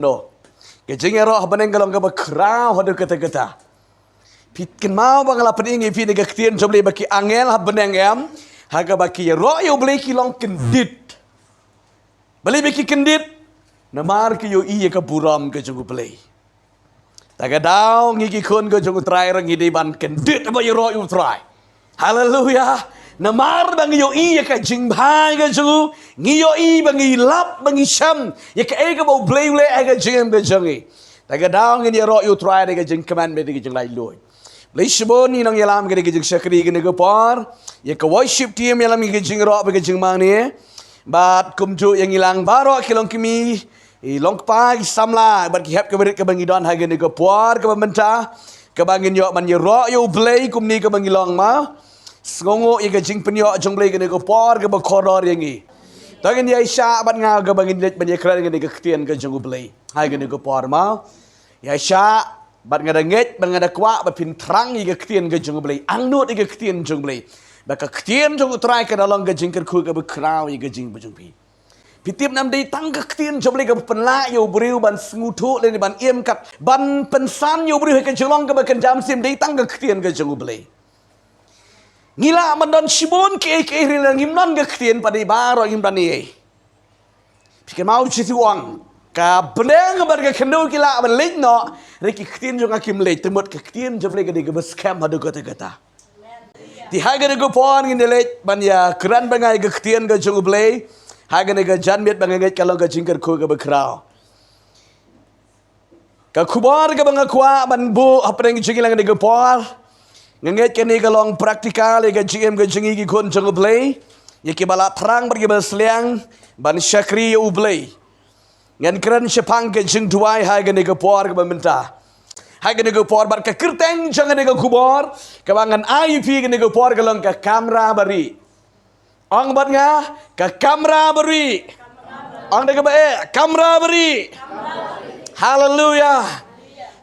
No. Kejengnya roh beneng kalong ka bakrao hadu kata-kata. Pitkin mau bangala peningi pi nega ktien jomle baki angel ha beneng em. Haga baki roh yo beli kilong kendit. Beli baki kendit. Namar ki yo iya ka buram ke jogu beli. Taga daw ngiki kun ke jogu try rang ngidi ban kendit apa yo roh yo try. Haleluya. Namar bangi yo iya ka jingbhai ka jogu. Ngiyo i bangi lap bangi syam. Ya ka ega bau blay ega jingem ka jongi. Taga daw ngini roh yo try de ka jing command me de ka jing lai loy. Blay shibon ni nang yalam ka de ka jing syakri ka nega par. Ya ka worship team yalam ka jing roh ka jing mang ni. Bat kumju yang ilang baro kilong kimi. Long pa samla bat ki hep ka berit ka bangi don haga nega par ka bamenta. Ka bangin yo man yo roh yo blay kum ni ka bangi long ma. Sengongo iga jing penyo jong blay gane ko por ke bakoror yangi. Tagin ya isya bat nga ga bangin let banye kran gane ka ktien ka jong blay. Hai gane ko por ma. Ya isya bat nga danget bang ada kwa bat pin trang iga ktien ka jong blay. Angnut iga ktien jong blay. Baka ktien jong try ka dalong ga jing ka khu ka bakrao iga jing bujung pi. Pitip nam dei tang ka ktien jong blay ka penla yo briu ban sengutu le ban iem kat ban pensan yo briu ka jolong ka bakan jam sim dei tang ka ktien ka jong blay. Ngila mandon shibon ke rilang himnon ke ktien pada baro himdan ni. Pikir mau citi uang. Ka beneng bar ke kendo kila balik no. Reki ktien jong akim lej temut ke ktien jofle ke de scam hadu kata-kata. Di haga de pon ngin lej ban ya kran bangai ke ktien ke jong blay. Haga de jan miet bangai kalau ke jingker ko ke bekrao. Ka kubar ke bangakwa ban bu apa yang jingilang de por. Ngenget kini kalong praktikal ya GM ke jengi ki kon jong blay ya ki bala terang pergi basliang ban syakri ya ublay ngan keren sepang ke jeng duai hai ke nega por ke bamenta hai ke nega por bar ke kerteng jangan nega kubor ke bangan IP ke nega por ke long ke kamera bari ong bat nga ke kamera bari ong nega ba kamera bari haleluya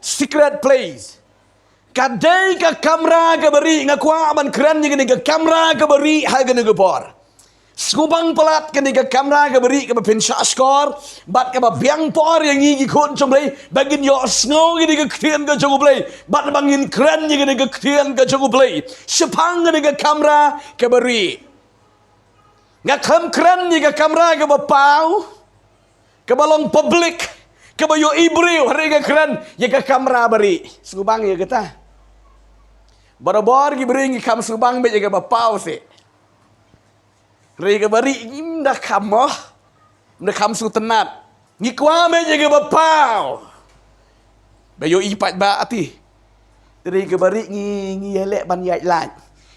secret place kadai ka kamera ka beri ngakwa ban keren ni ka kamera ka beri ha ga nega por skubang pelat ka ka kamera ka beri ka pin shot score bat ka biang por yang ngi kon chomlei bagin yo snow ni ka kien ka choglei bat bangin keren ni ka kien ka choglei sepang ni ka kamera ka beri ngakam keren ni ka kamera ka bapau ka balong public ka bayo ibriu hari ka keren ya ka kamera beri skubang ya kata Barabor ki beringi kam subang be jaga bapau se. Rega bari inda kamo. Inda kam su tenat. Ngi kwa me jaga bapau. Bayo ipat ba ati. Rega bari ngi elek ban yai lan.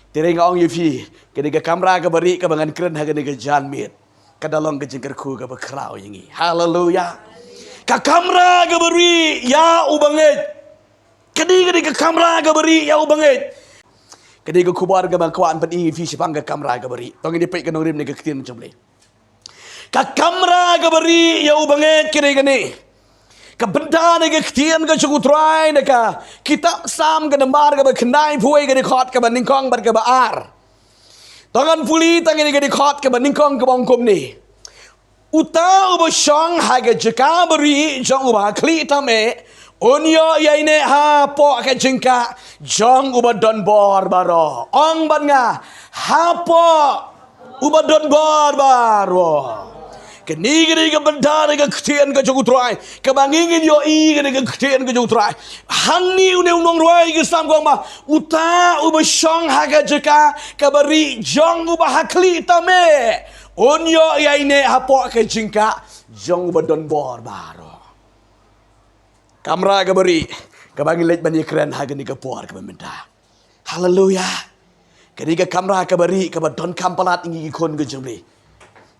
Tere ngong yifi. Kedega kamera ka bari ka bangan keren ha kedega janmit. Kadalong ke jengker ku ka bakrao yingi. Haleluya. Ka kamera ka bari ya ubanget. Kedi ke kamera ka beri ya ubangit. Kedi ke kubar ka bangkwaan pan ingi fi sipang ka kamera ka beri. Tong ini pek ka nongrim ni ka ktien jomle. Ka kamera ka beri ya ubangit kedi ka ni. Ka benda ni ka ktien ka chukutray na ka kitab sam ka nambar ka ba kenai puwe ka ni khot ka ba ningkong bar ka ba ar. Tangan puli tang ini ka ni khot ka ba ningkong ka bangkom ni. Uta uba syong haga jeka beri jong uba kli tame. Unyo yaine ha po ka jengka jong uba don bor baro ong ban nga ha po uba don bor baro keni gini ka benda ka ktien ka jogu trai ka bangingin yo i gini ka ktien ka jogu trai hanni une unong roi ka sam gong ma uta uba shong ha ka jeka ka bari jong uba hakli tame unyo yaine ha po ka jengka jong uba don bor baro kamera ka beri ka bangin lej ban keren ha gani ka por ka bamenta haleluya kani ka kamera ka beri ka ba don kampalat ingi kon ka jomli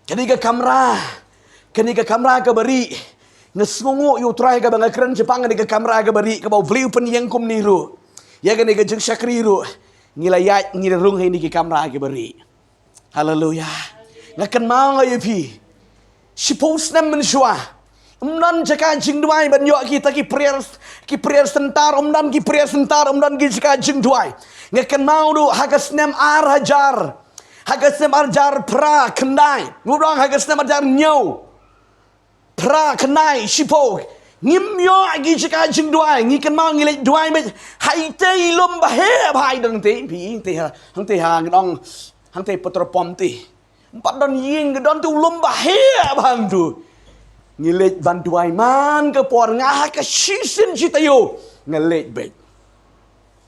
kani ka kamera ka beri ngesngongo yo try ka bang keren Jepang ni ka kamera ka beri ka ba vliu pen yang kum niru ya gani ka jeng syakri ru ngilayat ngirung ini ka kamera ka beri haleluya ngakan mau ngayo pi sipos nam mensyua umdan jaka jing duai ban yo kita ki prayer sentar umdan ki prayer sentar umdan ki jaka jing duai ngakan mau du hagas nem ar hajar hagas nem arjar pra kendai ngurang hagas nem arjar nyau pra kenai shipo Ngim yo agi chika jing duai ngi kan mau ngi le duai me hai te lum ba he bai dang te pi te ha ngong hang te potro pom te empat don ying don tu lum ba he bang tu ngi le ban duai man ke por ngah ke sisin citayo ngelet be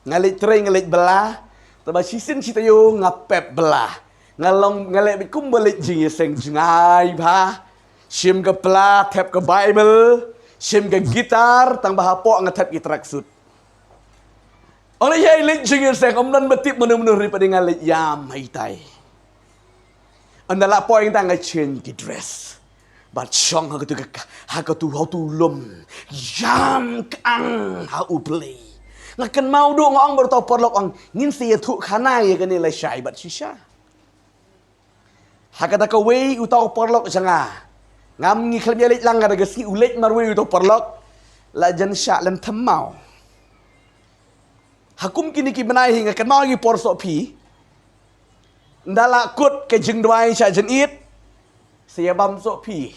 ngelet tre ngelet belah taba sisin citayo ngapep belah ngalong ngelet be kum belet jing seng jingai ba sim ke pla tap ke bible sim ke gitar tang bahapok ngetap gitar sud. Oleh yai lek jingir seng om dan betip menur-menur daripada ngalet yam hai tai. Andala poing tang ngechen di dress. Bat chong ha tu hau tu lum yam kang ha u play. Ngakan mau do ngong bertau porlok ong ngin sia tu khana ye kani lai syai bat shisha. Ha kata ka wei utau porlok janga. Ngam ngi khlem yelit lang ada gesi ulet marwe utau porlok la jan sya len thamau. Hakum kini ki benai hingga kan mau ngi por so pi. Ndala kut ke jing dwai sya jen it. Saya bam so pi.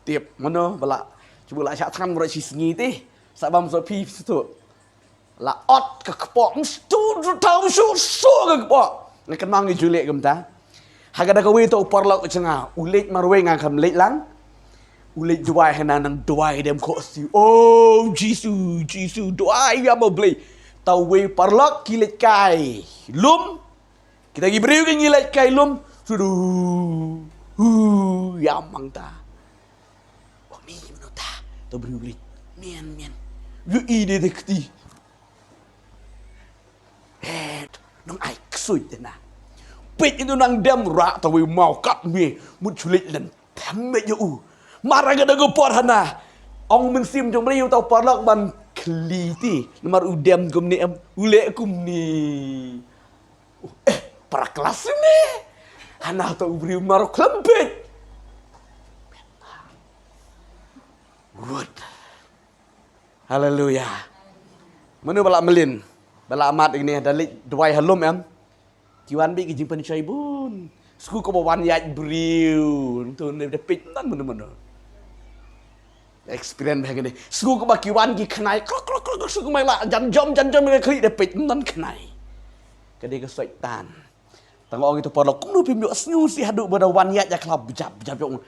Tiap mono bala cuba la sya tham ro si sngi te. Sa bam so pi situ. La ot ke kepok mstu tau su ke kepok. Ngan mau ngi julek gem ta. Haga da ka we to porlok cenga ulet marwe ngang kam let lang. Ulit duai hana nang duai dem ko si. Oh Jisu duai ya mau beli. Tau we parlok kilit kai. Lum kita gi beriu ke ngilet kai lum. Sudu. Ya mang ta. Oh mi menota. Tau beriu beli. Mian. Yu ide dekti. Nang ai ksui tena. Pit itu nang dem rak tau we mau kat mi. Mut chulit len. Tamme yo. Marah gada gopor hana. Ong mensim jom beriu tau parlok ban kliti. Nomor udem kum ni ule kum ni. Para kelas ni. Hana tau beriu marok klempit. Good. Haleluya. Mana balak melin. Balak amat ini dalik duai halum em. Kiwan bi kijing pencai bun. Suku ko bawan yat beriu. Tu ni depit nan mana-mana. Experience begini. Suku ke bakiwan ki kenai. Krok suku mai la jan jom mai kli de pit nan kenai. Kadi ke syaitan. Tangong itu porok kum nu pim yo snu si hadu bada wan ya ja klab jap yo.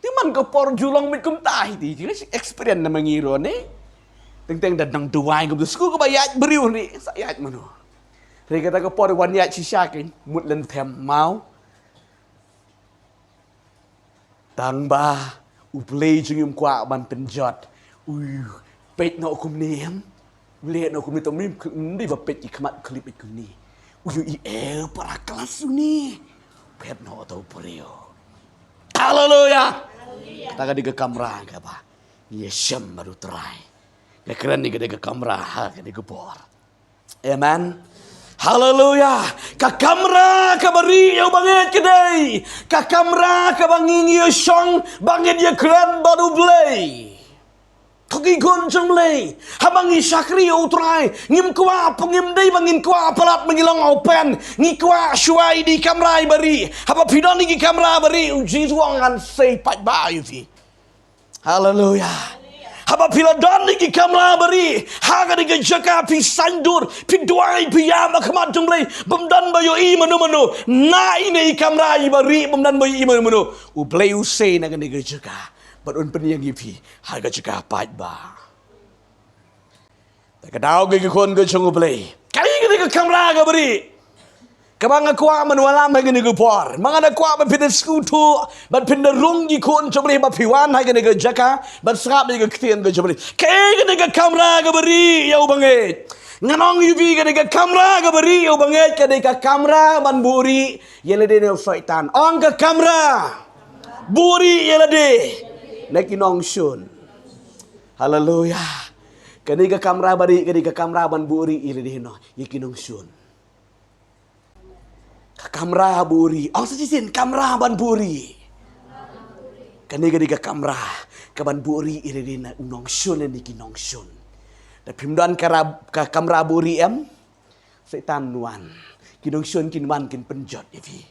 Ti man ke por julong mit kum tai ti. Experience na mangiro ni. Teng dadang duai kum suku ke bayat beriu ni sayat mano. Ri kata ke por wan ya si syakin mut len them mau. Tang ba uplay jengim kwa ban penjot. Pet no kum nem. Ule no kum ni tomim ndi ba pet ikmat klip it kum ni. I para kelas ni. Pet no tau perio. Haleluya. Kita di ke kamera ke apa? Yesem baru terai. Ya keren ni ke kamera ha ke ke bor. Amen. Haleluya. Ka kamera ka bari yo banget kedai. Ka kamera ka banging yo song banget ya keren baru play. Togi gon jong play. Habangi sakri yo try. Ngim kwa pengim dai bangin kwa palat mengilong open. Ngi kwa shuai di kamera bari. Haba pidon di kamera bari uji tuangan say pat ba you fi. Haleluya. Haba pila don di kamera beri. Haga di jaka pi sandur. Pi duai pi yama kemat jumlai. Bemdan bayo i manu. Na ini kamera i beri. Bemdan bayo i manu. Uplay usai na di jaka. Badun penyang ipi. Haga jaka pat ba. Tak kadau ke kon ke chung uplay. Kali ke kamera ga beri. Kabang kuat manualam hai gini gupor. Mangana kuat berpindah skutu, berpindah rungi kun coba lihat piwan hai gini jaka, berserap ni ketian coba lihat. Kaya gini kamera beri ya ubanget. Nganong UV gini kamera beri ya ubanget. Kaya kamera ban buri yelade ne syaitan. Ong ke kamera buri yelade. Nekinong sun. Haleluya. Kaya kamera beri kaya kamera ban buri yelade no yekinong sun. Kamera buri. Oh sejisin kamera ban buri. Kaniga kamera kaban buri iridina unong sun ni kinong sun. Da pimdan kamera buri em setan nuan. Kinong sun kinwan kin penjot ifi.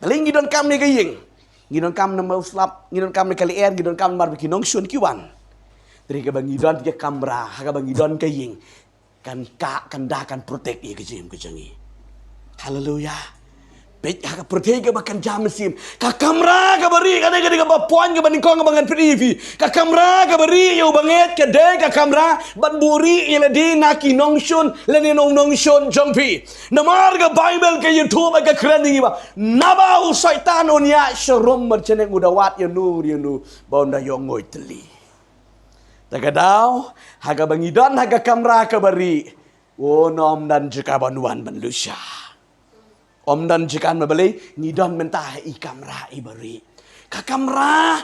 Paling gidon kam ni gayeng. Gidon kam na mauslap, gidon kam ni kalier, gidon kam mar kinong sun kiwan. Beri ke bangidon ke kamera, haga bangidon ke ying. Kan dah kan protect ye ke jim ke jangi. Haleluya. Baik, haka protect ke bakan jam sim. Ka kamera ka beri ka dega ba puan ke baning kong bangan privi. Ka kamera ka beri yo banget ke de ka kamera ban buri ye le di naki nongshun le ni nongshun jongpi. Namar ka Bible ke YouTube ka krending ba. Naba u syaitan onya sharom merchene udawat yo nu baunda yo ngoi teli. Tagadau haga bangidon haga kamera ka beri. O nom dan jika banuan manusia. Om dan jikan membeli ngidon mentah i kamera i beri. Ka kamera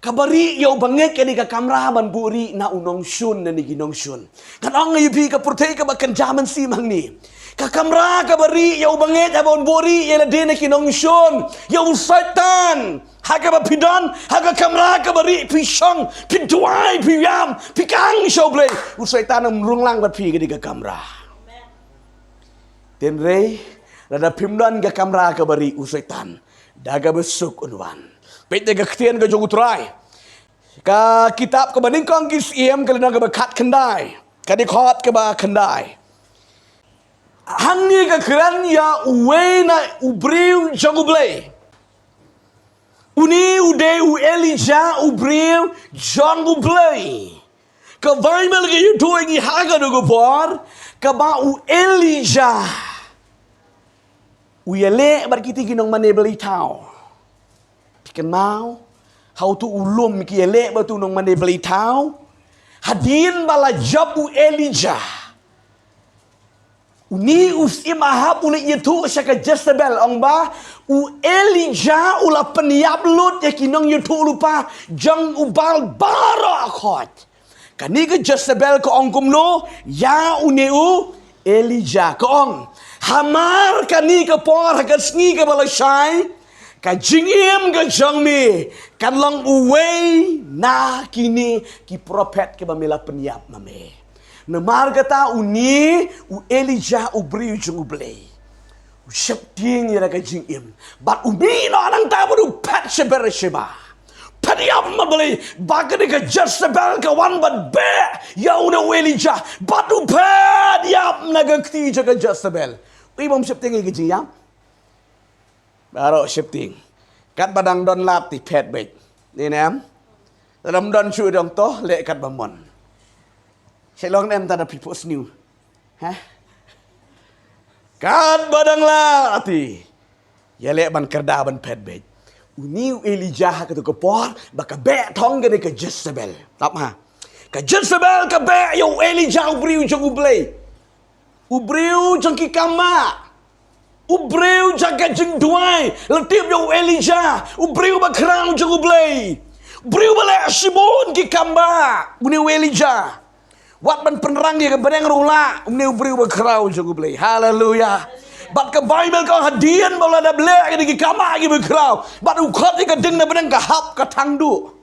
kabari yo banget ke di ka kamera ban buri na unong shun na ni ginong shun. Kan ang yupi ka purtei ka bakan jaman simang ni. Ka kamera kabari yo banget abon buri ye la dene kinong shun. Yo satan haga ba pidan haga kamera kabari pisong piduai piyam pikang shoble. U satan ang runglang bat pi ke di ka kamera. Den rei Lada pimdan ke kamera ke beri usaitan. Daga besuk unwan. Pete ke ketian ke jogu try. Ka kitab ke banding kong kis iem ke lena ke bekat kendai. Ka dikot ke ba kendai. Hangi ke keran ya uwe na ubriu jogu blay. Uni ude u Elijah ubriu jogu blay. Ka Bible ke YouTube ngi haga dogo por. Ka ba u Elijah. Uyale bar kita ginong mane beli tau. Pikan mau. Hau tu ulum ki ele batu nong mane beli tau. Hadin bala job u Elijah. Uni usim ahab uli itu syaka Jezebel ong ba. U Elijah ula peniap lut ya kinong yutu lupa. Jang ubal bara akot. Kani ke Jezebel ke ong kumno. Ya uneu Elijah ke ong. Hamar kani ke por ka sngi ke balashai ka jingim ke jangmi kan lang uway na kini ki prophet ke bamila peniap mame namar kata uni u Elijah u briu jung ublay u shepting ira ka jingim bat umino nang tabu pat shebere sheba peniap mabali bagade ka Jezebel ka wan bat be ya una Elijah bat u pat yap nagakti ka Jezebel. Ibom shifting ke jiyam. Baro shifting. Kat badang don lap ti pet bait. Ni nam. Dalam don chu dong to le kat bamon. Selong nem tada people's new. Hah? Kat badang lap ti. Ya le ban kerda ban pet bait. Uni Elijah ka tu ko por baka be thong ke ke Jezebel. Tap ha. Ka Jezebel ka be yo Elijah ubriu jong ublay. Ubriu jang kikama. Ubriu jaga jeng duai. Letip yo Elijah. Ubriu bakrang jang ublay. Ubriu balik sibun kikamba. Uni Elijah. Wat ban penerang dia ke benang rula. Uni ubriu bakrang jang ublay. Haleluya. Bat ke Bible kau hadian bala da blek ke kikama ke bakrang. Bat ukot ke deng na benang kahap ke tangdu.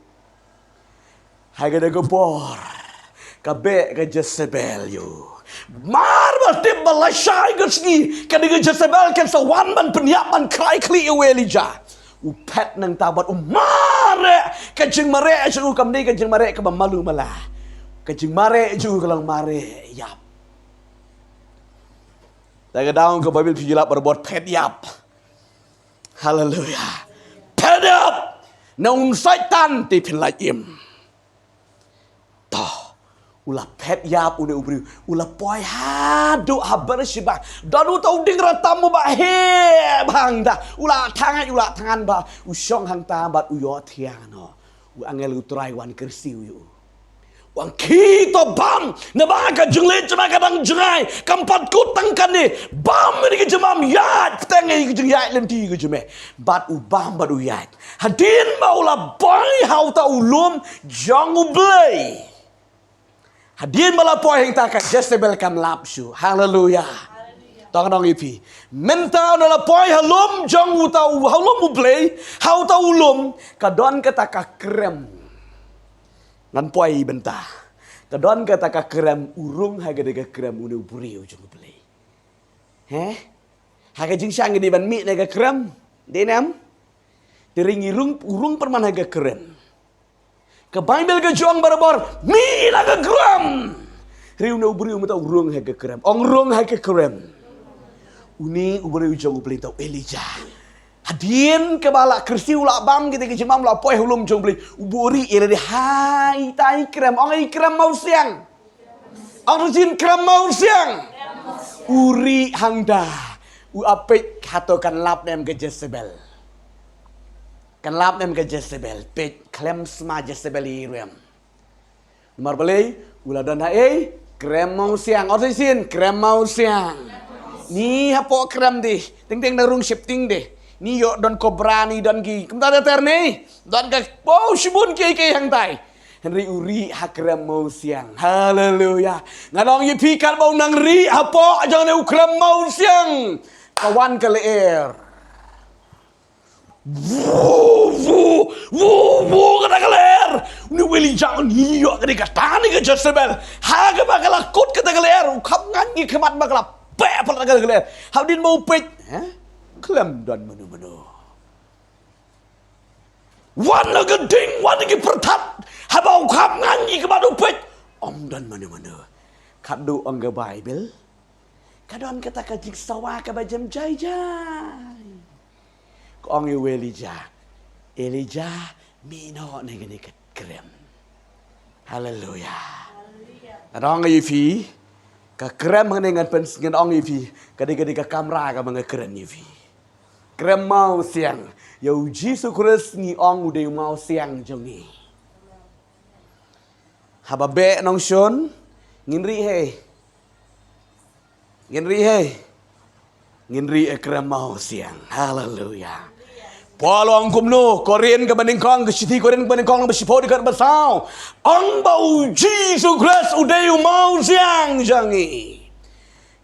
Hai ke de por. Kabe ke Jezebel yo. Marmal tip balashai gesgi kadiga Jezebel kan sawan man penyapan krai kli Elijah upet nang tabat mare kajing mare ju kam ni kajing mare ka malu mala kajing mare ju kalang mare yap daga daun ke Bible pijilap berbuat pet yap haleluya pet yap naun satan ti penlaim toh ulah pet yap udah ubri ulah poi hadu habar sibah danu tau ding ratamu ba he bang da ulah tangan ba usyong hang tabat uyo tiang no u angel utrai wan kersiu yu wang kita bam na baga jenglet cuma kadang jengai kampat kutang kan ni bam ni ke jemam yat tengai ke jeng yat lenti ke jeme bat u bam bat u yat hadin ba ulah boy hau ta ulum jang ublay Hadin malapoi yang takat Jezebel kam lapsu. Haleluya. Tong nong ipi. Menta nalapoi halum jong utau halum ublay. Hau tau ulum kadon kata krem. Ngan poi benta. Kadon kata krem urung haga de krem unu buriu jong ublay. Heh? Haga jing sang di ban mi naga krem. Denam. Tering urung perman haga krem. Ke Bible ke juang barbar. Mi la ke kram. Riu no beriu mata urung ha ke kram. Ong rung ha ke kram. Uni uberiu jong ubeli tau Elijah. Hadien ke balak kersi ulak bam kita ke jemam la poe hulum jong beli. Uburi ele de hai tai kram. Ong ai kram mau siang. Ong jin kram mau siang. Uri hangda. U apik hatokan lap nem ke Jezebel. Kan lap nem ke Jezebel. Pek klem sma Jezebel iruem. Nomor beli. Ula dan hai. Krem mau siang. Orang sin krem mau siang. Ni hapo krem deh. Ting darung shifting deh. Ni yo don kobrani don gi. Kemudian ter ni. Don ke oh shibun ke yang tai. Henry uri ha krem mau siang. Haleluya. Ngadong ye pikal bau nang ri hapo jangan ne krem mau siang. Kawan ke leer. Kata keler. Ini weli jangan hiyo kata katani ke Jezebel. Haga bakal akut kata keler. Ukap nganyi kemat bakal pepel kata keler. Hadin mau pet. Klem dan menu-menu. Wana geding, wana ki pertat. Haba ukap nganyi kemat upet. Om dan menu-menu. Kadu angga Bible. Kadon kata kajik sawa ke bajam jai-jai. Kong yu Elijah mino negeni krem. Haleluya. Adong yu fi ka krem dengan pensingan ong yu fi kadi ka kamera ka mga krem yu fi. Krem mau siang. Ya Jesus Christ ni ong uday mau siang jongi. Hababe nong shon nginri krem mau siang. Haleluya. Polong kumno Korean ke banding kong ke siti Korean ke banding kong bersipo dekat besau. Ang bau Jesus Christ udah mau siang jangi.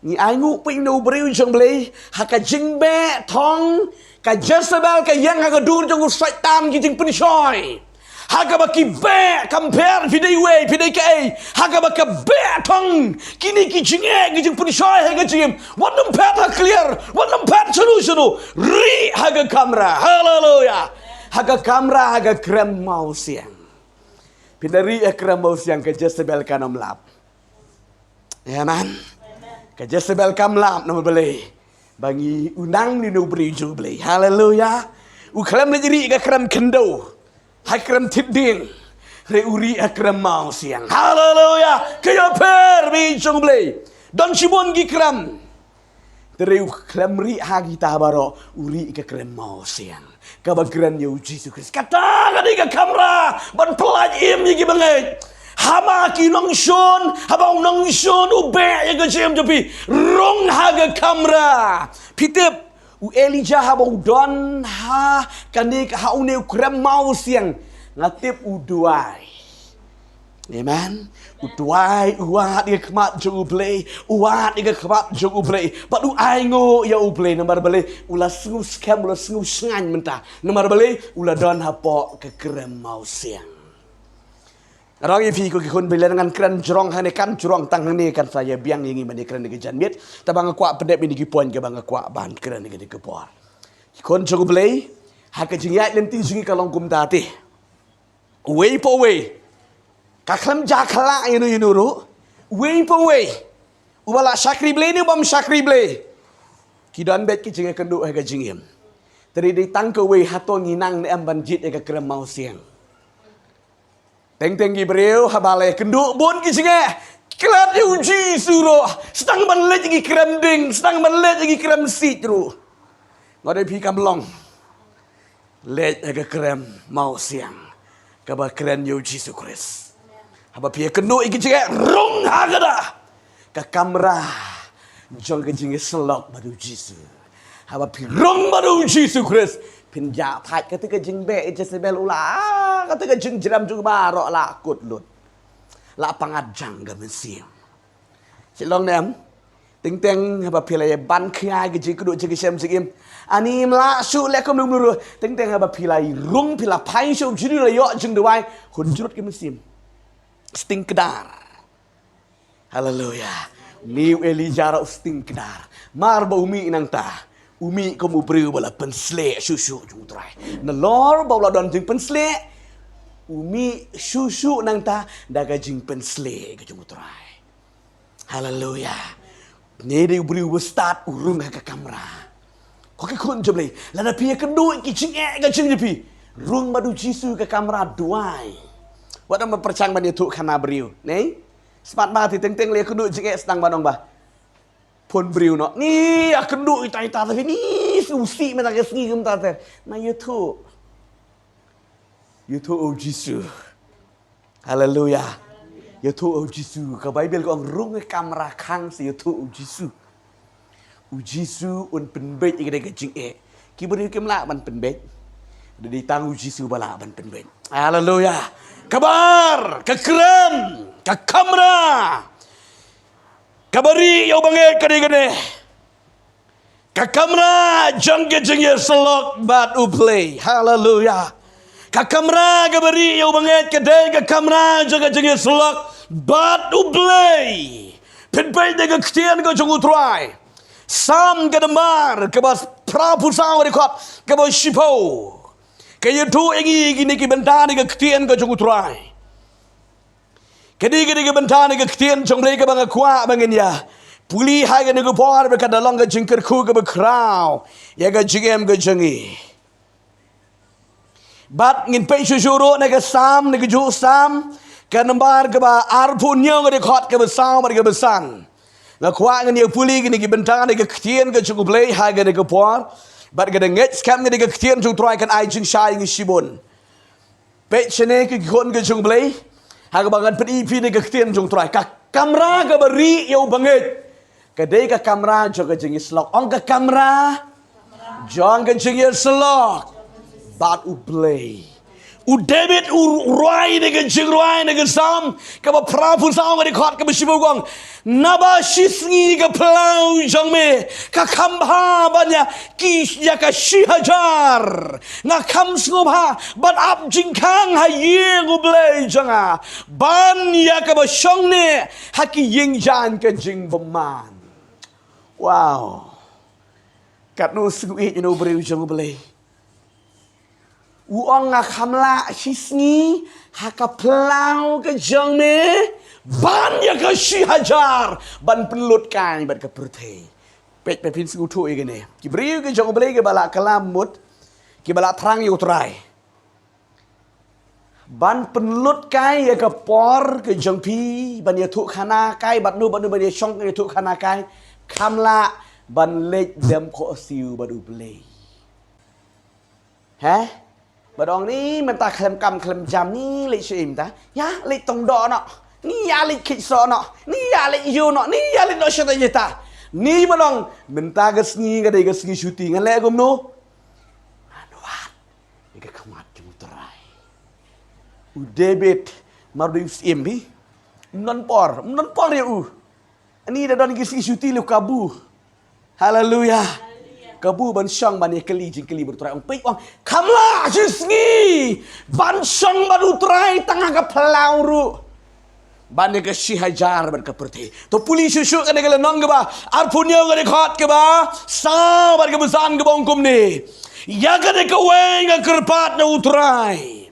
Ni aingu ping no beriu jang beli haka jingbe tong ka Jezebel ka yang haka dur jang syaitan ki jing pensoy. Haka baki be compare pidai we pidai kai haka baka be tong kini ki jinge ki jing pensoy haka jing wadam pat ha clear wadam pat solution ri haka kamera. Haleluya. Haka kamera haka krem mau siang. Pidari krem mau siang ke Jezebel kanam lap. Ya man. Ke Jezebel kam lap nama beli. Bangi unang ni no beri ju beli. Haleluya. U krem le jiri ke krem kendo. Hakrem tiding. Reuri akrem mau siang. Haleluya. Kaya per bi ju beli. Don shibon gi krem. Tereu krem ri hagi tabaro uri ke krem mau siang. Kabagran yu Jesus Christ. Kata kadi ke kamera ban pelaj im gi bangai. Hama ki nong shon, habang nong shon ube ya ke jem jepi rong haga kamera. Pitip u Elijah habang don ha kanik ha une krem mau siang ngatip uduai. Amen. Uduai uat dia kemat jong ublei, uat dia kemat jong ublei. Padu aingo ya ublei nomor beli ulah sengu scam ulah sengu sengan mentah. Nomor beli ulah don hapo ke krem mau siang. Orang ifi ko kikun bilang dengan kran jorong hane kan jorong tang ni kan saya biang ingi mani kran ni janmit tabang kwa pedep ni gipuan ke bang kwa ban kran ni ke por kon jogo play haka jingia lenti jingi kalong kum dati way po way ka klam jakala inu ru way po way ubala sakri play ni bam sakri play kidan bet ki jingi kendu haka jingim tadi di tangke way hato nginang ni am banjit ke kran mau siang. Teng Gibril habale kenduk bun ki singe kelat uji suruh setang banlet gi krem ding setang banlet gi krem sit ru ngode pi kamlong let aga krem mau siang kaba kren uji sukres haba pi kenduk gi singe rong hagada ka kamera jong ke jinge selok badu jisu haba pi rong badu jisu kres pinja pat ketika jingbe Jezebel ulah ketika jing jeram jung barok la kut lut la pangajang ga mensiam silong nem ting teng haba pilai ban khia ge ji kudu ji sem sigim ani mla su le kom lu ting teng haba pilai rung pila pai shu ji le yo jing de wai hun jurut ge mensim sting kedar. Haleluya. Niu Elijah sting kedar mar ba umi nang ta umi kamu beri bala pensle susu jung trai. Na lor bala don jing pensle umi susu nang ta daga jing pensle ke jung utrai. Hallelujah. Nede ubri start urung ka kamera. Kok ke kun jeble. Lana pia kedua ki jing ka jing jepi. Rung madu jisu ke kamera duai. Wat am percang ban tu kana briu. Nei. Smart ba ti teng le kedua jing sedang banong ba. Pun briu no. Ni kedua ita tapi ni susi mena ke sni kum ta ter. Na YouTube. YouTube oh jisu. Hallelujah. YouTube oh jisu. Ka Bible ko ang rung ke kamera khang si YouTube oh jisu. Oh jisu un penbet ike ke jing Ki briu kem la ban penbet. Di tang oh jisu bala ban penbet. Hallelujah. Kabar, kekrem, ke kamera. Kabari yo banget kade-kade. Ke kamera jang ke jeng selok bat play. Hallelujah. Ke kamera kabari yo banget kade ke kamera jang ke jeng selok bat play. Penpai de ke ktian ke jong utrai. Sam ke demar ke bas prapu sang rekod ke bas shipo. Kaya tu ingi gini ki bentani ke ktian ke jong utrai. Kedi ke bentani ke ktian jong mereka bang kuat bangin ya. Puli hai ke nego por berkat dalam ke jengker ku ke bekrau. Ya ke jengem ke jengi. Bat ngin pe syuro ne ke sam ne ke ju sam ke nembar ke ba arpun nyong ke khot ke besau ke besan. Na kuat ngin ya puli gini ki bentani ke ktian ke jong play hai ke nego por. Bat ke denget skam ke nego ktian jong try kan ai jeng shai ngi shibun. Pe chene ke khon ke jong play. Haga bangan penipi ni ke ktian jong try. Ka kamera ke beri yo banget. Kadai ke kamera juga jengi selok. Ong ke kamera jong ke jengi selok. Bat play. David ruai ni ke jeng ruai ni ke sam. Ke ba prapu sam ke khot ke besibu gong. Naba shisngi ke pelau jong me. Ka kambha banya kis ya ka shihajar. Nga kam sngobha bat ap jingkang ha yeng play jonga. Ban ya ke ba shong ne haki yeng jan ke jeng beman. Wow. Kat no sngui you know beri jong play. Uang ngak hamla shisngi haka pelau ke jong me ban ya ke shi hajar ban pelut kan bat ke perte pet pe pin sgu tu igene ki briu ke jong blei ke bala kalamut ki bala terang yu trai ban pelut kai ya ke por ke jong pi ban ya tu khana kai bat nu ban ya shong ke tu khana kai khamla ban lek dem ko siu badu blei ha Badong ni mentah klem kam klem jam ni lek sim ta. Ya lek tong do no. Ni ya lek kit so no. Ni ya lek you no. Ni ya lek no shata jeta. Ni badong mentah gesngi ga dei gesngi shooting lek gum no. Anuat. Ika kamat jung terai. U David mardu sim bi. Non por ya u. Ni da don gesngi shooting lu kabu. Hallelujah. Kabu ban syang ban keli jing keli berturai ong pei ong kamla jisngi ban syang ban utrai tengah ke pelauru ban ke shihajar ban ke perti to puli susu kan ke lenong ke ba arpunyo ke khot ke ba sa ban ke besan ke bongkum ni ya ke weng ke kerpat na utrai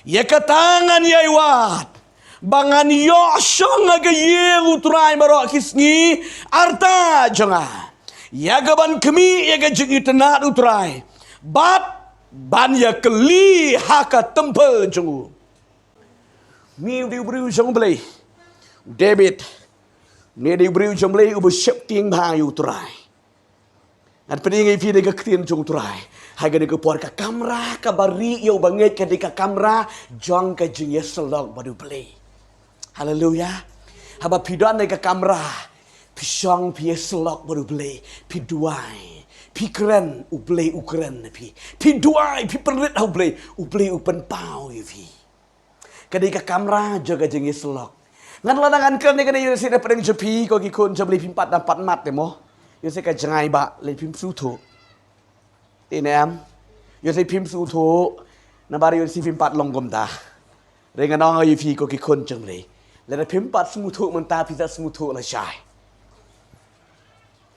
ya ke tangan ya iwat bangan yo syang ke ye utrai barok kisngi arta jengah ya gaban kemi ya ga jigi tenat utrai bat ban ya keli haka tempel jungu mi di briu jong blei David ne di briu jong blei ubu shep ting bang utrai an peningi fi de ga ktin jong utrai ha ga de ga por ka kamera ka bari yo banget ka de ka kamera jong ka jing ya selok badu blei haleluya haba pidon de ka kamera Pisang pi selok baru beli, pi duai, pi keren ublei ukeren pi duai pi perlit hau beli upen pau pi. Kadai kamera jaga jengi selok. Ngan ladangan keren ni kadai yusi dapat yang jepi kau kikun jam lebih 4 dan 4 mat demo. Yusi ka jengai ba lebih sutu. Inem, yusi pim sutu. Nabari yusi pim 4 longgom dah. Dengan orang yusi kau kikun jam lebih. Lalu pim 4 semutu mentah pizza semutu lah syai.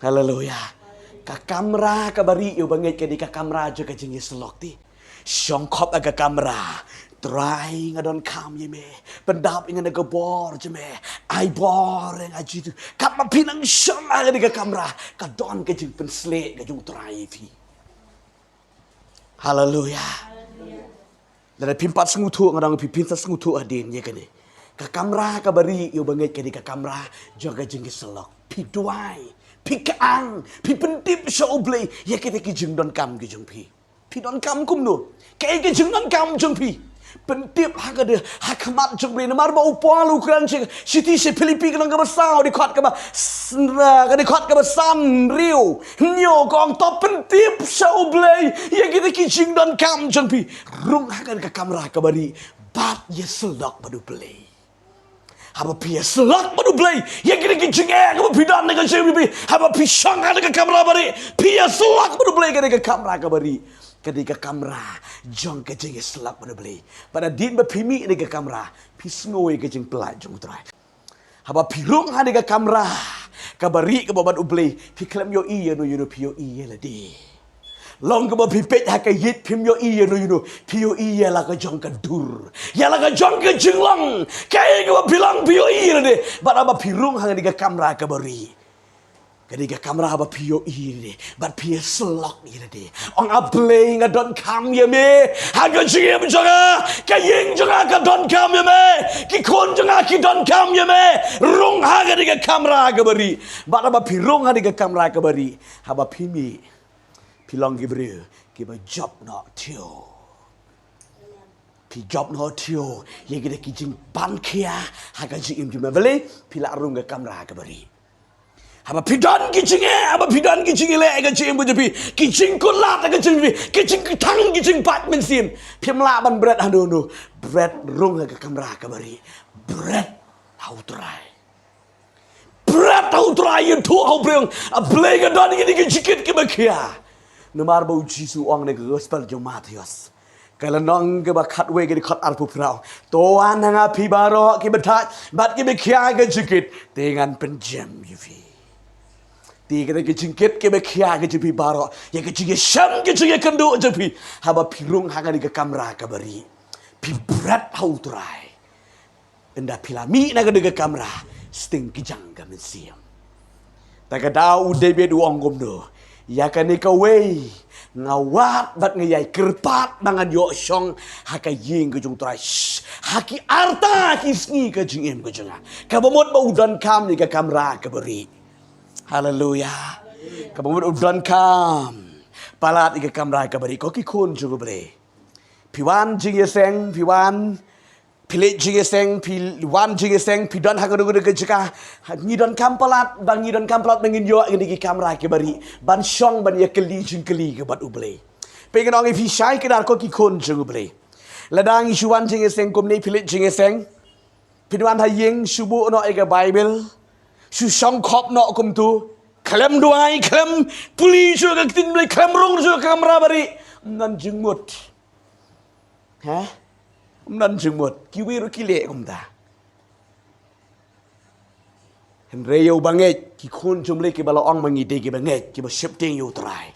Haleluya. Ka kamera ka bari yo banget ke di ka kamera jo ka jengi selok ti. Syongkop aga kamera. Try ngadon kam ye me. Pendap ingan naga bor je me. Ai bor yang aji tu. Kat ma pinang syang aga naga kamera. Kadon ke jing pensle ke jung try fi. Hallelujah. Dan pimpat sengutu ngadang pipinta sengutu adin ye kene. Ka kamera ka bari yo banget ke ka kamera jaga jing selok. Pi duai, pi kaang, pi pentip sya oblei ye kete ki jing don kam ke jung pi. Pi don kam kum no. Ke jing don kam jung pi. Pentip hak ada hakamat jumri namar ba upal Ukraine city se Filipi kan ka basau di khot ka ba ka di khot ka ba san riu nyo kong top pentip sau blai ya kita ki jing don kam jumpi rung hakan ka kamera ka bari bat ye selak badu play haba pi selak badu play ya kita ki jing ka pidan ka jumpi haba pi shang ka kamera bari pi selak badu play ka kamera ka bari ketika kamera jong ke jeng selak pada beli pada din bepimi ni ke kamera pisngoi ke jeng pelaj jong trai haba pirung ha ni ke kamera kabari ke babat ubli pi klem yo i no you pio i la di long ke bapipet ha ke yit pim yo i no you pio i la ke jong ke dur ya la ke jong ke jeng long kai ke bilang pio i la di pada ba pirung ha ni ke kamera kabari ketika kamera haba pio iri bat pia selok iri de ong ablay nga don kam ye me haga jiem jonga kayeng jonga ka don kam ye me ki kon jonga ki don kam ye me rung haga diga kamera ga bari bat haba pirung ha diga kamera ga bari haba pimi pilong gibri ki ba job no tio pi job no tio ye gede ki jing ban kia haga jiem juma bele pila rung ga kamera ga bari haba pidan kicing haba pidan kicing le ga cing bu jepi kicing kun la ta ga cing bi kicing tang kicing pat men sim pim la ban bread anu nu bread rung ga kamera ka bari bread how try bread how try you to how bring a blega don ni ki chikit ki bakia namar ba jisu ong ne gospel jo Matius kala nong ke ba khat we ke khat ar pu prao to an nga pi baro ki batat bat ki bakia ga chikit dengan penjam you tiga ke jingkit ke bekia ke jepi baro ya ke jinge sham ke jinge kendo jepi haba pirung hanga di ke kamera ka bari pi berat hau trai enda pilami na ke de kamera sting kijang ka mensiam ta ka dau de be du ongom do ya ka ni ka wei ngawat bat ngayai kerpat bangan yo shong haka ying ke jung trai haki arta kisni ke jingem ke jenga ka bomot ba udan kam ni ke kamera ka bari Hallelujah. Kabut udan kam. Palat ika kamera kabari ko ki kun jugo bre. Piwan jinge seng, piwan pilit jinge seng, piwan jinge seng, pidan hakadugo de jika ni don kam palat bang ni don kam palat mengin yo ngini ki kamera kabari. Ban shong ban ya keli jing keli ke bat uble. Pengen ong ifi shai ke dar ko ki kun jugo bre. Ladang isuan jinge seng kum ni pilit jinge seng. Piwan ha yeng subu no ika Bible. Su shong kop no kum tu klem duai klem puli su ka tin blai klem rung su kamera bari nan jengmut ha nan jengmut kiwi ru kile kum ta hen reyo banget ki kun jumle ki bala ong mangi de ki banget ki ba shifting you try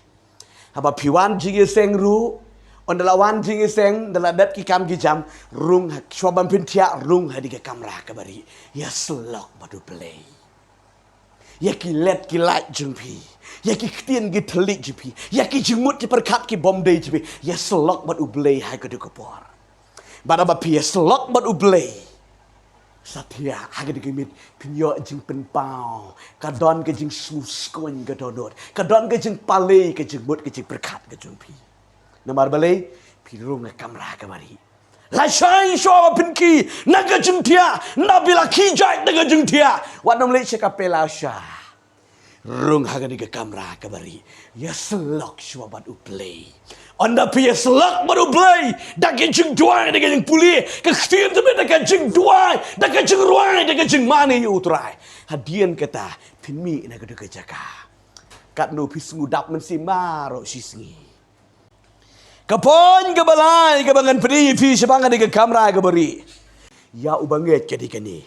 haba piwan jinge seng ru on dalawan jinge seng daladat ki kam ki jam rung shobam pintia rung hadi ke kamera ka bari ya selok badu play ya ki let ki light jumpi ya ki ktien ki telik jumpi ya ki jengmut ki perkat ki bom day jumpi ya selok bat ublay hai ka du kapor bada ba pi selok bat ublay satya ha ka di mit pinyo jing pen pau ka don ka jing sus kon ka donot ka don ka jing pale ka jengmut ka jing perkat ka jumpi namar balay pi rung ka kamera ka bari la shai sho pinki naga jungtia nabila kijai naga jungtia wat nam le cheka pela sha rung haga diga kamera kabari ya selok shwa bat uplay onda pi selok bat uplay da ke jung duai da ke jung puli ke khtim te da ke jung duai da ke jung ruai da ke jung mani utrai hadian kata pinmi naga duga jaka kat no pisngu dap men simaro sisngi kapon ke balai ke bangan pedi fi sebangan ke kamera ke beri ya ubanget ke dikani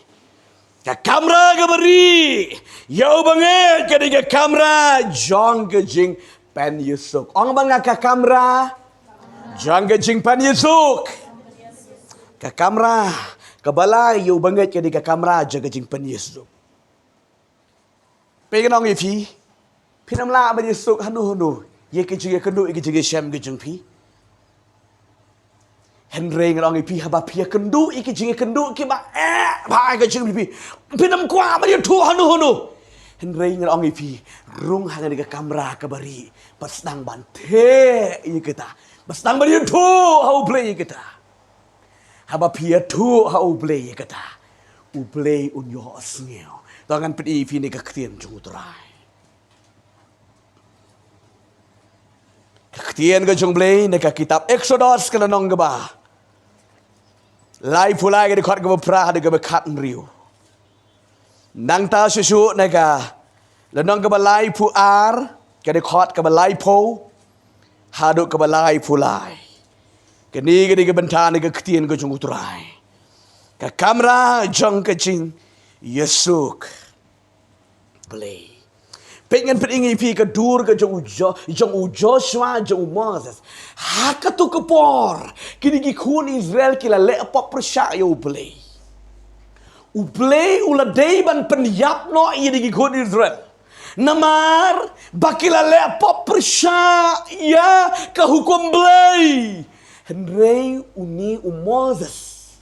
ke kamera ke beri ya ubanget ke kamera jong ke jing pen yusuk ong bang ke kamera jong ke jing pen yusuk Ka kamera kabalay yu banget kadi ka kamera jaga jing pen Yesu. Pengen ong ipi. Pinam la ba Yesu hanu. Ye ke jing kendu ke jing syam ke jing pi. Henry ngong ipi haba pia kendu ke jing kendu ke ba ba ke jing pi. Pinam kwa ba tu hanu. Henry ngong ipi rung hang ka kamera ka bari. Pasdang bante ye kita. Pasdang ba tu hau play kita. Haba pia tu hau play kita. U play un yo asngeo. Tangan pedi ipi ni ka ktien jung utrai. Ktien ka jung play ni ka kitab Exodus ka lanong ba. Lai pulai ka di khot ka pra di ka kat riu. Nang ta susu na ka lanong ka ba lai pu ar ka di khot ka ba lai po haduk ka ba lai pulai. Kani ka di ka bentan ni ka ktien ka jung utrai. Ka kamera jong ka jing Yesuk play. Pengen peringi pi ka dur ka jong Joshua jong Moses. Haka tu kepor. Kini ki kun Israel kila le pop persya yo play. U play ula day ban penyap no iya di kun Israel. Namar bakila le pop persya ya ka hukum play. Henry uni Moses.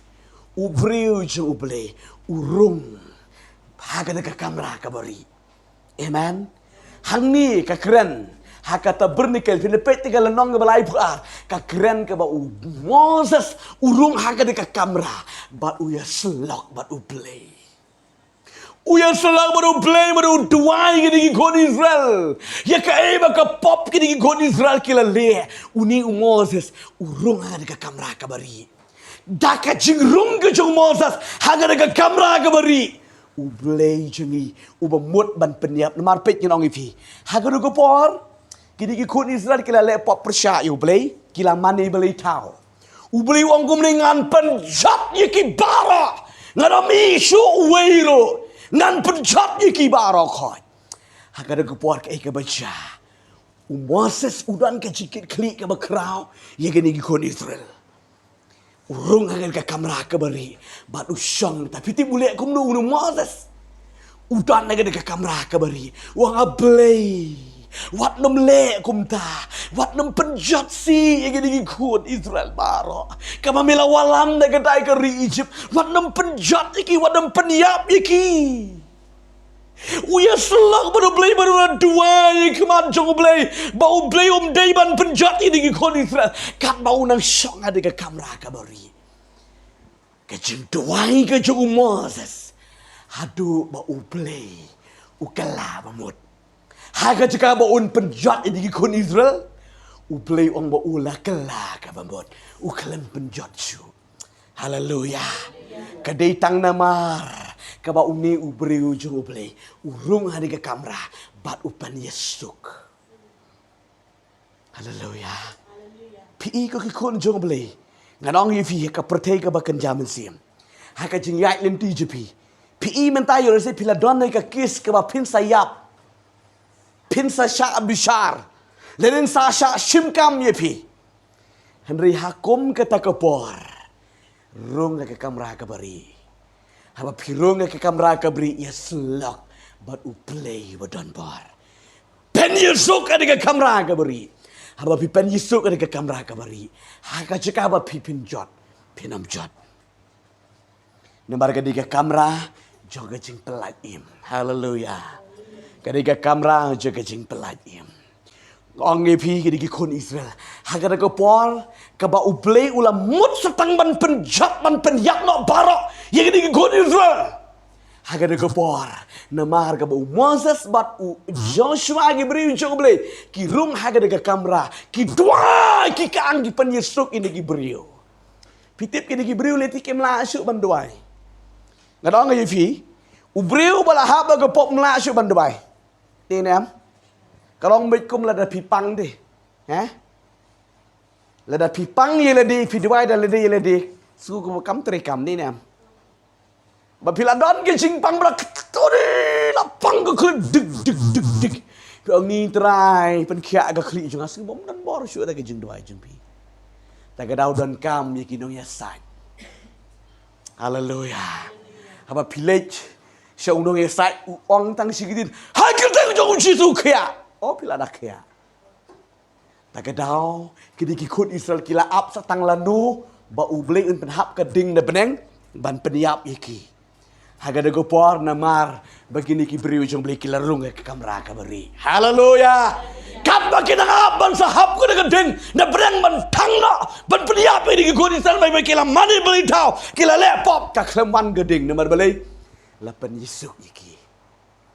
U briu jong play. Urung. Haka ka kamera ka bari. Amen. Hang ni ka keren. Haka ta bernikel pinepet tiga lenong ke balai puar. Ka keren ke ba u Moses urung haka de ka kamera. But u ya selok but u play. U ya selok but u play but u duai ke di kon Israel. Ya ka eba ka pop ke di kon Israel kila le. Uni u Moses urung haka de ka kamera ka bari. Daka jingrung ke jong Moses haka de ka kamera ka bari. U play jengi u bemut ban penyap namar pet nong ipi. Haka de ka por. Kini ki kun Israel kila le pop persya u play kila mani beli tau. U beli wong kum ngan penjat ye ki bara. Ngadami su weiro. Ngan penjat ye ki bara khoi. Haka de ka por ke baca. U Moses udan ke jikit klik ke bakrau ye kini ki kun Israel. Urung hangan ka kamera ka bari. Bat usang tapi ti boleh kum nu Moses. Udan hangan ka kamera ka bari. Wang ablay. Wat nem le kum ta. Wat nem penjat si yang gini kun Israel baro. Kama mila walam na gadai ka ri Egypt. Wat nem penjat iki, wat nem penyap iki. Uya selak baru blay baru dua keman jong blay. Bau blay day ban penjat ini kun Israel. Kat bau nang syong ada ke kamera ka bari. Kejeng duai ke jong Moses. Hadu bau blay. Ukala bamut. Haga jika bau penjat ini kun Israel. Blay ong bau ulah kala ka bamut. Ukalan penjat su. Haleluya. Kadai tang namar. Kaba uni ubri ujung ublay. Urung hari ke kamera. Bat upan Yesuk. Haleluya. Pi ko kikun jung ublay. Nganong yifi ka pertay ka bakan jaman siyam. Haka jing yait linti jepi. Pi mentayo resi pila donay ka kis ka ba pinsa yap. Pinsa sya abishar. Lenin sa sya shimkam yipi. Henry hakum kata kapor. Rung ka kamera ka bari. Haba pirung ke kamera ka beri ya selak bat u play badan bar. Pen Yesuk ada ke kamera ka beri. Haba pen Yesuk ada ke kamera ka beri. Haka ceka haba pipin jot. Pinam jot. Nembar ka di ke kamera joga jing pelat im. Haleluya. Ka di ke kamera joga jing pelat im. Ong epi ke di kun Israel. Haka da ke por ka ba u play ula mut setang ban penjat ban penyak no barok. Yang ini kun Israel. Haka de kapor. Namar ka ba Moses bat u Joshua gi beri ujung blay. Ki rum haka de kamera. Ki dua ki kaang gi pen Yesuk ini gi beriu. Pitip ki gi beriu leti ke mlasuk ban duai. Ngadong ga yifi. U beriu bala haba ga pop mlasuk ban duai. Ni nam. Kalau mbek kum lada pipang deh. Lada pipang ye ladi pi duai da ladi ye ladi. Su kum kam terekam ni nam. Bapila don ke jingpang brak tori lapang ke klik dik. Ke ni trai pen kia ke klik jung asing bom dan bor syu da ke jing duai jing pi. Ta ke dau don kam ye kinong ya sai. Haleluya. Haba pilej sya undong esai uang tang sigitin. Hai kita jong jisu kya. Oh pila dak kya. Tagadau kini kikut Israel kila ap satang lanu ba ublei un penhap keding na beneng ban peniap iki. Hagada gopor namar begini ki beriu jong beli kila rung ke kamera kabari. Haleluya. Kap bagi nang ban sahap ko na keding na beneng ban tangna ban peniap iki kikut Israel mai kila mani beli tau kila lepop ka kleman geding namar beli lapan Yesus iki.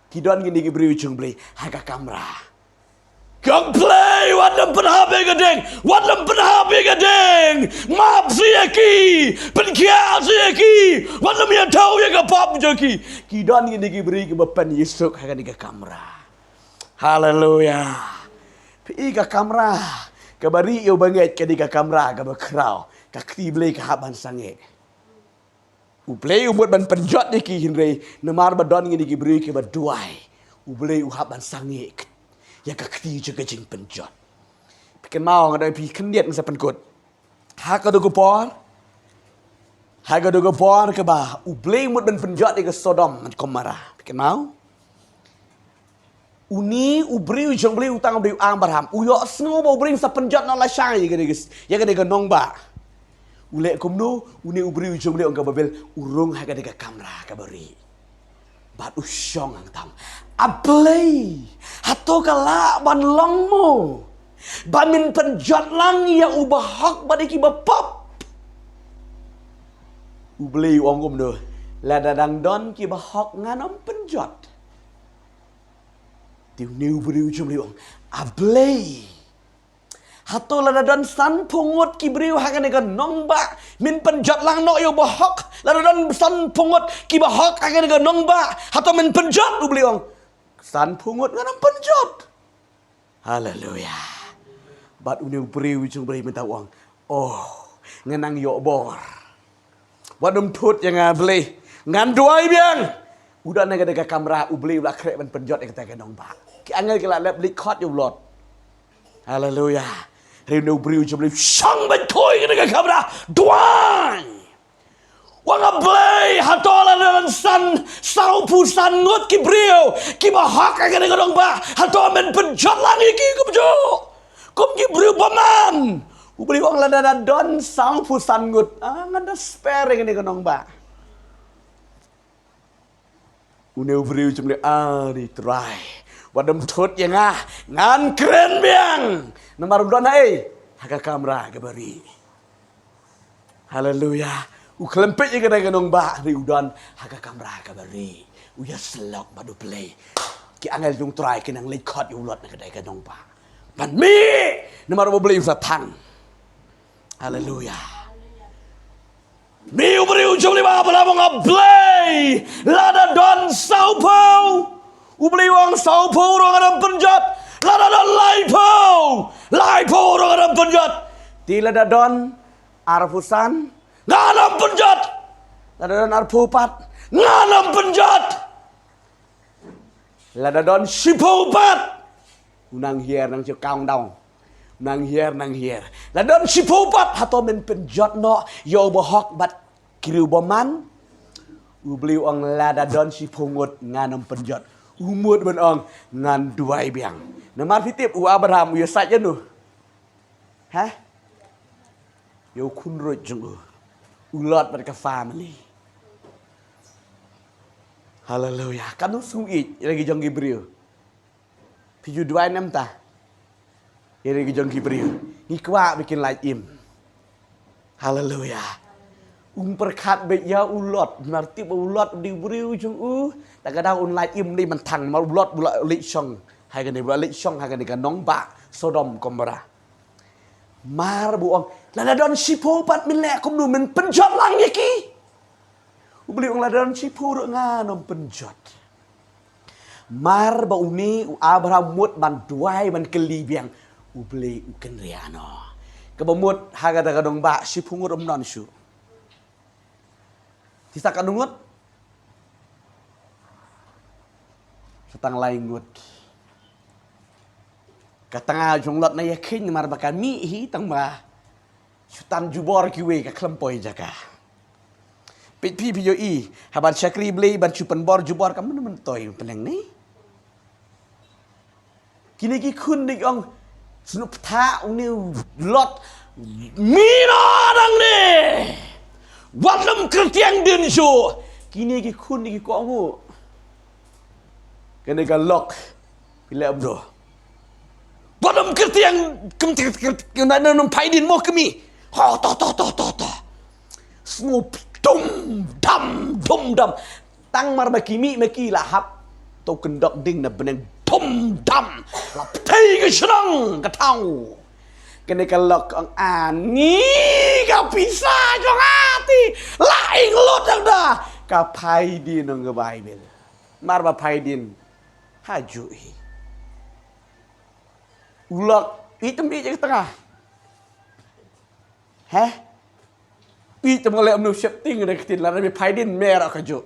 Kidon gini ki beriu jong beli haga kamera. Kang play wadam penhabe gedeng, wadam penhabe gedeng. Map siaki, penkia siaki, wadam ya tahu ya kapap joki. Kidan ini diberi ke bapan Yesus hakan ke kamera. Haleluya. Pi ke kamera, kabari yo banget ke di ke kamera ke bakrau, ke krible ke haban sange. Uplay umut ban penjot diki hinre, nemar badon ini diberi ke baduai. Uplay uhaban sange. Ya kakti juga jing penjot. Pikan mau ngadai pi kendiat ngasa penkut. Haka do gopor. Haka do gopor ke bah. Ublei mut ben penjot di ke Sodom man Gomorrah. Pikan mau. Uni ubri ujong beli utang beli Abraham. Uyo snow ba ubri sa penjot na la syai ke guys. Ya ke de nong ba. Ule kumno uni ubri ujong beli ongga babel urung haka de kamera ka bari. Bat usyong ang tam. Ablay. Hato kala ban long mo. Bamin penjot lang ya ubah hak badiki bapap. Ublay ongom do. Ladadang don ki bahak nganom penjot. Tiu niu beri ujung beli ong. Ablay. Hato ladadang san pungut ki beri hakan ega nongba. Min penjot lang no yo bahak. Ladadang san pungut ki bahak hakan ega nongba. Hato min penjot ublay ong. San pungut nganam penjot. Haleluya. Bat uniu beri ujung beri minta uang. Oh, ngenang yo bor. Wadum tut yang beli. Ngan duai biang. Udah naga dega kamera ubeli ulah krek ban penjot yang kata nong ba. Ki angel kila lep likot yo lot. Haleluya. Rinu beri ujung beri sang ban koi dega kamera. Duai. Wang ablay hatola dalam san saupu sangut ki brio ki bahak akan dengan dong ba hatola men penjot lagi ki kumjo kum ki brio paman ubri wang lada don saupu sangut ngada spare dengan dong ba une ubri cuma ari try wadam tut yang ngan keren biang nomor don haka kamera kabari. Haleluya. Uklempet je kena genong ba ri udan haka kamera kabari. Uya selok badu play. Ki angel jung try kenang lekot yu lot na kedai genong ba. Pan mi nomor bo beli usah tang. Haleluya. Mi ubri ujung lima bala mo play. Lada don saupo. Ubli wang saupo ro ngadam penjat. Lada don laipo. Laipo ro ngadam penjat. Ti lada don arfusan nganam penjat. Lada don arpupat. Nganam penjat. Lada don sipupat. Unang hier nang siu kaung daung. Nang hier. Lada don sipupat. Hato men penjat no. Yo bohok bat kiriu boman. Ubli ong lada don sipungut nganam penjat. Umut ben ong ngan duai biang. Namar fitip u Abraham yo saja nu. Hah? Yo kun roj jung ulot mereka family. Haleluya. Kamu sungit lagi jong Gibril. Piju dua enam ta. Ya lagi jong Gibril. Ngikwa bikin light im. Haleluya. Perkat be ya ulot. Narti ulot di Gibril jong tak kadang light im ni mentang mal ulot bula lik song. Hai kan ni bula lik song hai kan ni kan nong ba Sodom Gomorrah. Mar buang. Lada don sipo pat min lek kum nu men penjot lang yaki. Ubeli ong lada don sipo ro nganom penjot. Mar ba uni Abraham mut ban duai ban keli biang. Ubeli uken riano. Kebamut haga daga dong ba sipo ngur non su. Tisa kadungut. Setang laingut. Katanga jonglot na yakin mar bakan mi hi tang ba. Sutan jubor kiwe ka klempoi jaga. พี่พี่โยอีหาบันชักรีบลีบันชุปันบอร์จูบอร์กันมันต่อยเป็นอย่างนี้กินไอ้กี่คุณดิองสนุกท้าองนิวลอดมีนอดังนี้วันลำกระเทียงดินชูกินไอ้กี่คุณไอ้กี่กองหูกันไอ้กันล็อกพี่เล่มดูวันลำกระเทียงกันนั่นนมไผ่ดินโมกมีฮ่อต่อสงบดุมดำตั้งมาเมื่อกี้ละครับตัวกันดอกดิ่งน่ะเป็นดุมดำลับเทกระชังกระเท่ากันในกันหลอกอ่านนี่กับพิซซ่าจงอาตีไล่ลดจังด้ากับไพ่ดินงกับไบเบิลมาร์บไพ่ดินฮาจุยหลอกitu di tengah heh itu mulai manusia tinggi dari kecil lalu paidin merah kaju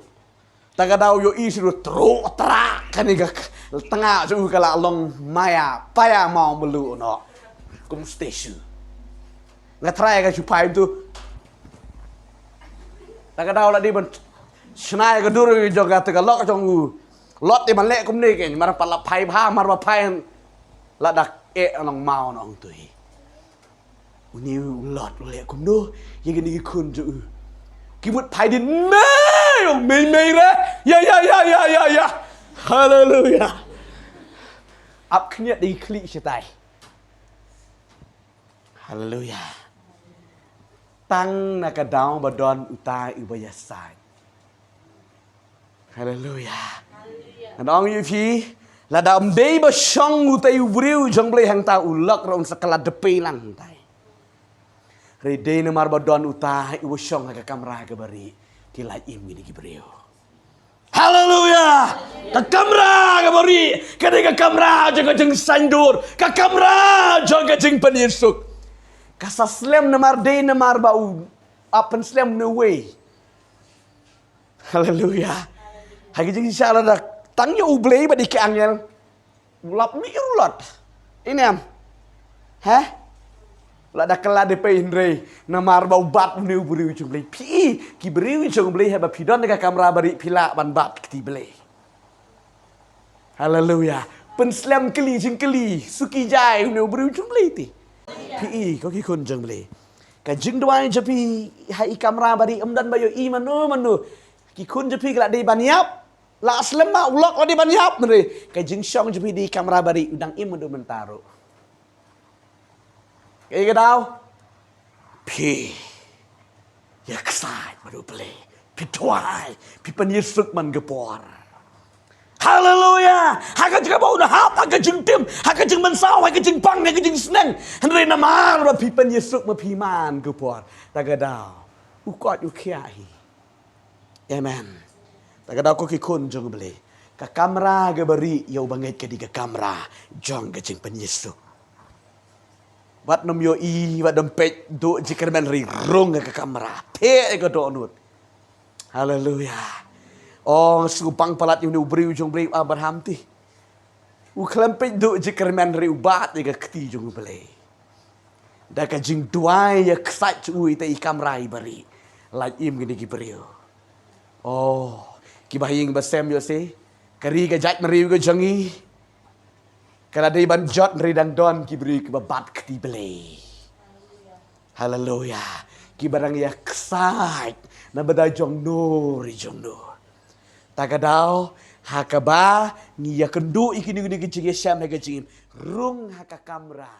tak ada yo isu teruk terak kan iga tengah juga kalau long maya paya mau melu no kum station nggak terai kaju pai itu tak ada lah di ben senai keduru juga tak lok jongu lot di malek kum ni kan marah pala pai pha marah pai lah dak long mau nong tuiuni lot lek kum do yang gini kun ju kibut pai din mei re ya haleluya up kenya di klik setai haleluya tang nak daun badon utai ubaya sai haleluya nong yu phi là đam day ba shong utai ubriu jong blei hang ta ulak ron sakala depe lang tai Rede na marbadon utai u shong ka kamera ka bari tilai im gini gibriu haleluya ka kamera ka bari ka kamera jaga jeng sandur ka kamera jaga jeng penisuk ka saslem na marde na marbau apen slem na way haleluya hagi jeng inshallah dak tang yo ublei ba di ke angel lap mi ulot ini am heh la da kala de pe indre na mar bau bat ni ubri chung blei pi ki bri chung blei ha ba pidon ka kamera bari pila ban bat ki blei haleluya pen slam keli jing keli suki jai ni ubri chung blei ti pi ko ki kun chung blei ka jing dwai japi hai kamera bari amdan bayo i manu ki kun japi kala de baniap la selama ulok la di banyap nri ka jing syong japi di kamera bari udang im do mentaro kay gadaw pi ya ksai madu ple pi tuai pi penyesuk man gepor haleluya haka jing bau na hap haka jing tim haka jing mensau haka jing pang haka jing seneng henry namar ba pi penyesuk ma pi man gepor ta gadaw ukot ukiai amen tak ada ko ki kun jong beli ka kamera ga bari yau bangai ke di ka kamera jong ga jing penyesuk wat nom yo i wat dempet do jikermen ri rong ka kamera pe ga do nut haleluya oh supang palat ni ubri jong beli abraham ti u klempet do jikermen ri ubat ga kti jong beli da ka jing duai ya ksat ui te i kamera i bari lai im gini gi brio oh kibahing basem yo se kari ga jat meri ga jangi kala dei ban jot meri dan don kibri ke babat kti bele haleluya kibarang ya ksai na bada jong no ri jong no tagadao hakaba ni ya kendu ikini gini gini syam ha ga jing rung haka kamera